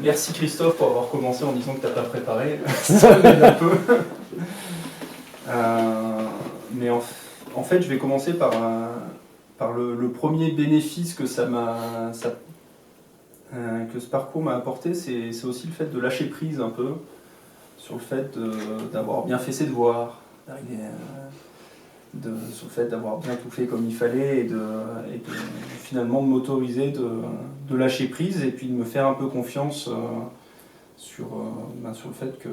Merci Christophe pour avoir commencé en disant que tu n'as pas préparé. Ça m'aide un peu. Mais en fait, je vais commencer par le premier bénéfice que ce parcours m'a apporté, c'est aussi le fait de lâcher prise un peu sur le fait d'avoir bien fait ses devoirs, sur le fait d'avoir bien tout fait comme il fallait et finalement de m'autoriser de lâcher prise et puis de me faire un peu confiance sur le fait que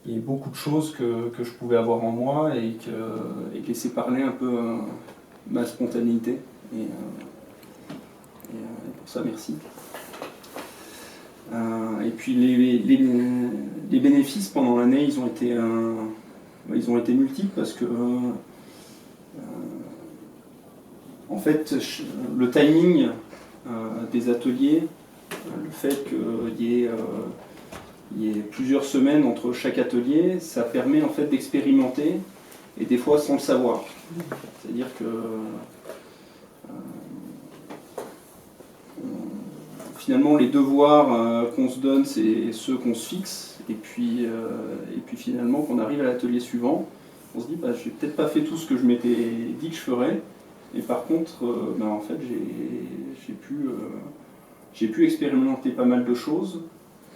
il y a beaucoup de choses que je pouvais avoir en moi et que laisser parler un peu ma spontanéité. Et pour ça, merci. Et puis les bénéfices pendant l'année, ils ont été multiples parce que en fait, le timing des ateliers, le fait qu'il y ait plusieurs semaines entre chaque atelier, ça permet en fait d'expérimenter et des fois sans le savoir. C'est-à-dire que finalement les devoirs qu'on se donne, c'est ceux qu'on se fixe, et puis finalement quand on arrive à l'atelier suivant, on se dit bah, j'ai peut-être pas fait tout ce que je m'étais dit que je ferais, et par contre en fait j'ai pu expérimenter pas mal de choses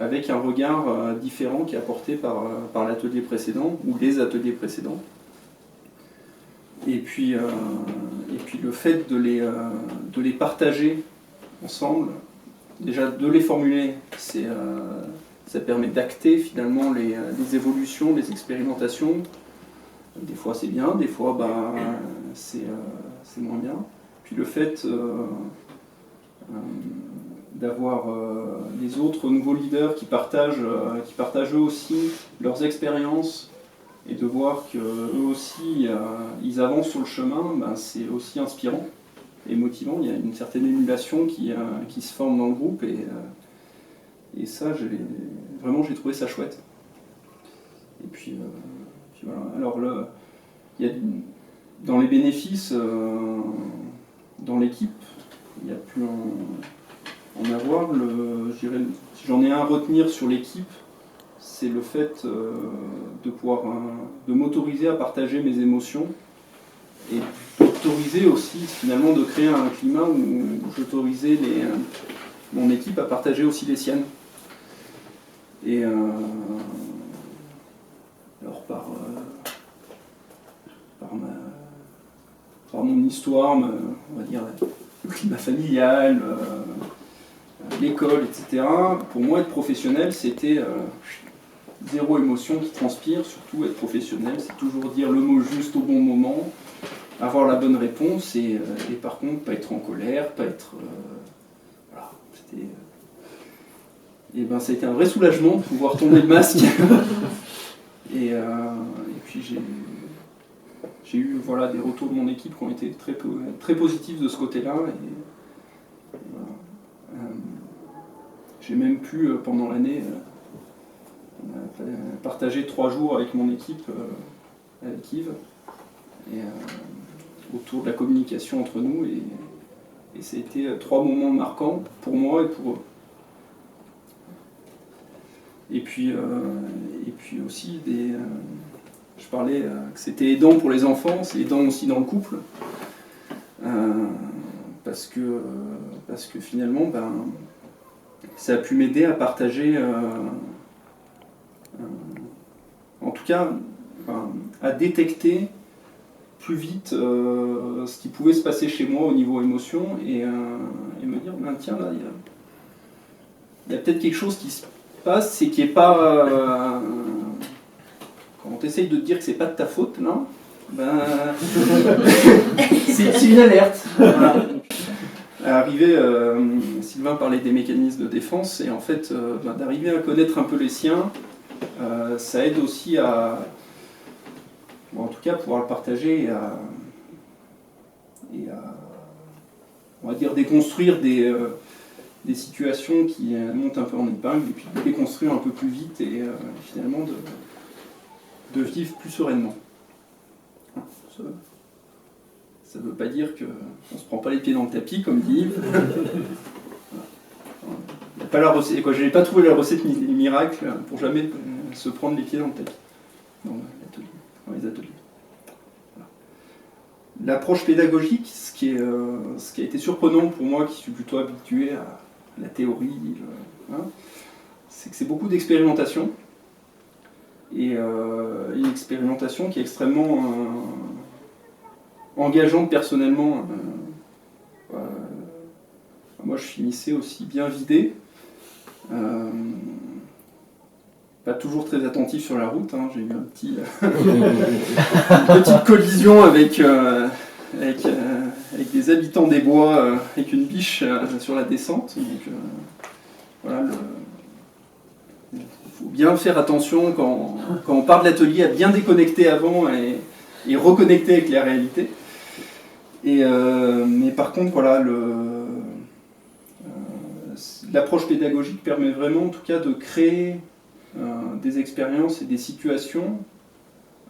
avec un regard différent qui est apporté par l'atelier précédent ou les ateliers précédents. Et puis le fait de les partager ensemble, déjà de les formuler, ça permet d'acter finalement les évolutions, les expérimentations. Des fois c'est bien, des fois c'est moins bien. Puis le fait d'avoir les autres nouveaux leaders qui partagent eux aussi leurs expériences et de voir qu'eux aussi ils avancent sur le chemin, c'est aussi inspirant et motivant. Il y a une certaine émulation qui se forme dans le groupe et ça, vraiment j'ai trouvé ça chouette. Et puis voilà. Alors il y a dans les bénéfices dans l'équipe, il y a pu en avoir. Si j'en ai un à retenir sur l'équipe, c'est le fait de pouvoir de m'autoriser à partager mes émotions et d'autoriser aussi finalement de créer un climat où j'autorisais mon équipe à partager aussi les siennes. Et alors par mon histoire, on va dire le climat familial, l'école, etc. Pour moi, être professionnel, c'était zéro émotion qui transpire. Surtout être professionnel, c'est toujours dire le mot juste au bon moment, avoir la bonne réponse et par contre pas être en colère, pas être voilà, c'était ça a été un vrai soulagement de pouvoir tomber le masque. et puis j'ai eu des retours de mon équipe qui ont été très, très positifs de ce côté-là. Et voilà. J'ai même pu, pendant l'année, partager 3 jours avec mon équipe, avec Yves, autour de la communication entre nous. Et ça a été 3 moments marquants pour moi et pour eux. Et puis aussi, je parlais que c'était aidant pour les enfants, c'est aidant aussi dans le couple. Parce que finalement, ça a pu m'aider à partager, en tout cas, à détecter plus vite ce qui pouvait se passer chez moi au niveau émotion et me dire, tiens, là, il y a peut-être quelque chose qui se passe, c'est qui n'est pas... quand on essaye de te dire que c'est pas de ta faute, non, c'est une alerte. Voilà. Arriver, Sylvain parlait des mécanismes de défense, et en fait, d'arriver à connaître un peu les siens, ça aide aussi en tout cas, pouvoir le partager et à on va dire, déconstruire des situations qui montent un peu en épingle, et puis de déconstruire un peu plus vite, et finalement de vivre plus sereinement. Ça ne veut pas dire qu'on ne se prend pas les pieds dans le tapis, comme dit Yves. Il y a pas la recette, quoi. J'avais pas trouvé la recette miracle pour jamais se prendre les pieds dans le tapis dans les ateliers. Voilà. L'approche pédagogique, ce qui a été surprenant pour moi, qui suis plutôt habitué à la théorie, c'est que c'est beaucoup d'expérimentation, et une expérimentation qui est extrêmement engageante personnellement. Moi, je finissais aussi bien vidé, pas toujours très attentif sur la route. J'ai eu une petite collision avec des habitants des bois, avec une biche sur la descente. Donc, voilà, il faut bien faire attention quand on part de l'atelier à bien déconnecter avant et reconnecter avec la réalité. Mais par contre, voilà, l'approche pédagogique permet vraiment, en tout cas, de créer des expériences et des situations,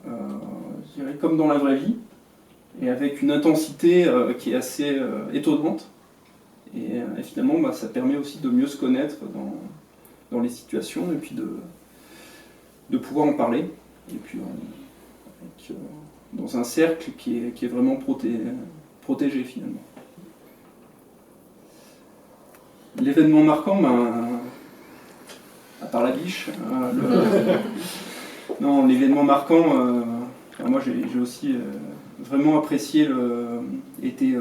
je dirais, comme dans la vraie vie, et avec une intensité qui est assez étonnante. Et finalement, ça permet aussi de mieux se connaître dans les situations, et puis de pouvoir en parler. Et puis, dans un cercle qui est vraiment protégé, finalement. L'événement marquant, à part la biche, non, l'événement marquant, moi j'ai aussi vraiment apprécié, été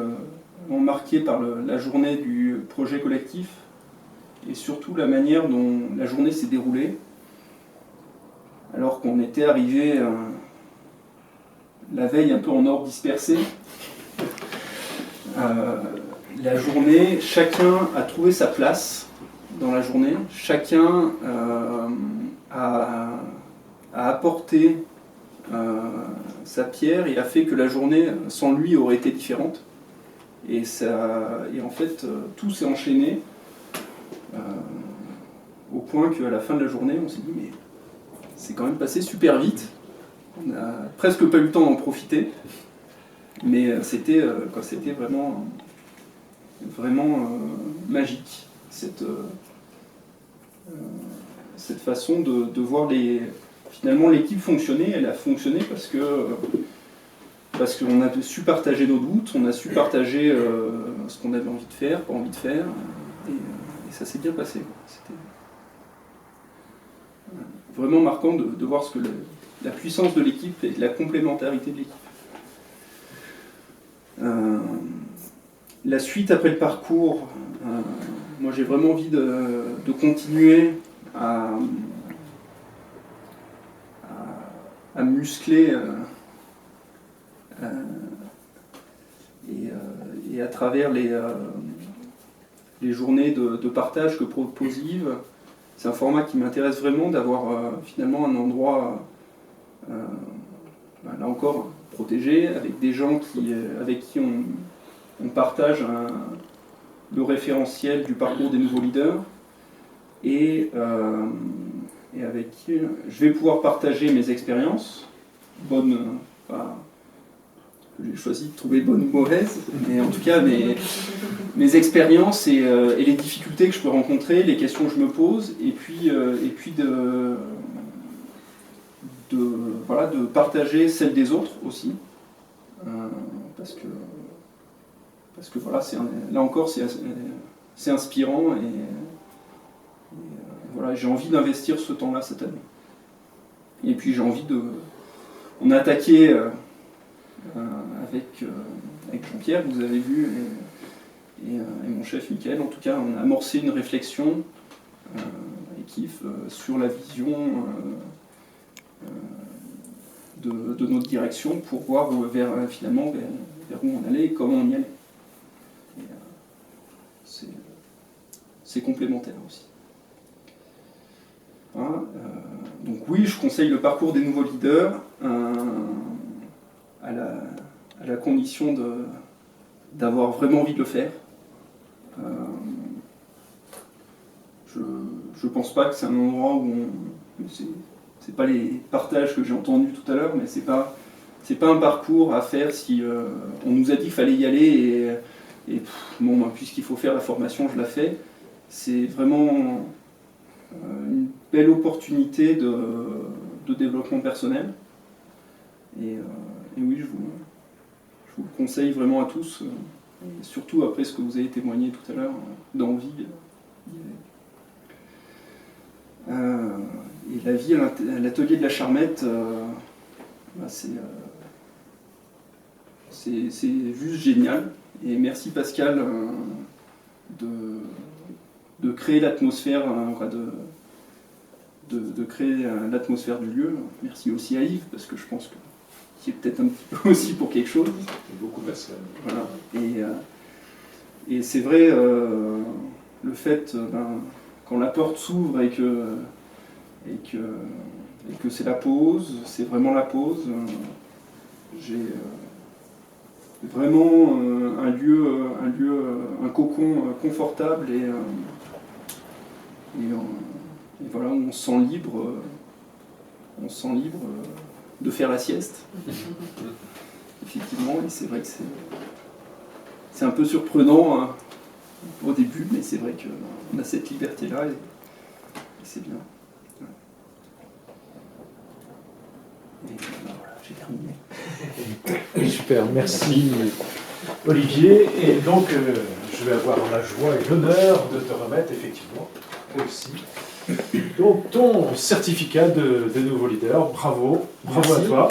vraiment marqué par la journée du projet collectif, et surtout la manière dont la journée s'est déroulée, alors qu'on était arrivé la veille un peu en ordre dispersé. La journée, chacun a trouvé sa place dans la journée, chacun a apporté sa pierre et a fait que la journée, sans lui, aurait été différente. Et en fait, tout s'est enchaîné au point qu'à la fin de la journée, on s'est dit, mais c'est quand même passé super vite, on n'a presque pas eu le temps d'en profiter, mais c'était vraiment magique, cette façon de voir finalement l'équipe fonctionner. Elle a fonctionné parce qu'on a su partager nos doutes, on a su partager ce qu'on avait envie de faire, pas envie de faire, et ça s'est bien passé. C'était vraiment marquant de voir la puissance de l'équipe et la complémentarité de l'équipe. La suite après le parcours, moi j'ai vraiment envie de continuer à muscler et à travers les journées de partage que propose Yves, c'est un format qui m'intéresse vraiment, d'avoir finalement un endroit, là encore, protégé, avec des gens avec qui on partage le référentiel du parcours des nouveaux leaders, et avec qui je vais pouvoir partager mes expériences, j'ai choisi de trouver bonnes ou mauvaises, mais en tout cas mes expériences et les difficultés que je peux rencontrer, les questions que je me pose, et puis de partager celles des autres aussi, parce que voilà, là encore c'est inspirant, et voilà, j'ai envie d'investir ce temps-là cette année. Et puis j'ai envie on a attaqué avec Jean-Pierre, vous avez vu, et mon chef Mickaël, en tout cas, on a amorcé une réflexion avec Yves sur la vision de notre direction, pour voir finalement vers où on allait et comment on y allait. Et, c'est complémentaire aussi. Voilà, donc oui, je conseille le parcours des nouveaux leaders, à la condition d'avoir vraiment envie de le faire. Je ne pense pas que c'est un endroit où c'est pas les partages que j'ai entendus tout à l'heure, mais c'est pas un parcours à faire si on nous a dit qu'il fallait y aller, et puisqu'il faut faire la formation, je la fais. c'est vraiment une belle opportunité de développement personnel. Et oui, je vous le conseille vraiment à tous, et surtout après ce que vous avez témoigné tout à l'heure, d'envie. Et la vie à l'atelier de la Charmette, c'est juste génial. Et merci Pascal de créer l'atmosphère, de créer l'atmosphère du lieu. Merci aussi à Yves, parce que je pense qu'il est peut-être un petit peu aussi pour quelque chose. Beaucoup Pascal. Voilà. Et c'est vrai, le fait, quand la porte s'ouvre et que c'est la pause, c'est vraiment la pause. J'ai vraiment un cocon confortable et voilà, on se sent libre, de faire la sieste. Effectivement, et c'est vrai que c'est un peu surprenant, hein, au début, mais c'est vrai qu'on a cette liberté-là et c'est bien. Et voilà, j'ai terminé. Super, merci Olivier. Et donc, je vais avoir la joie et l'honneur de te remettre effectivement aussi donc, ton certificat de nouveau leader. Bravo, bravo à toi.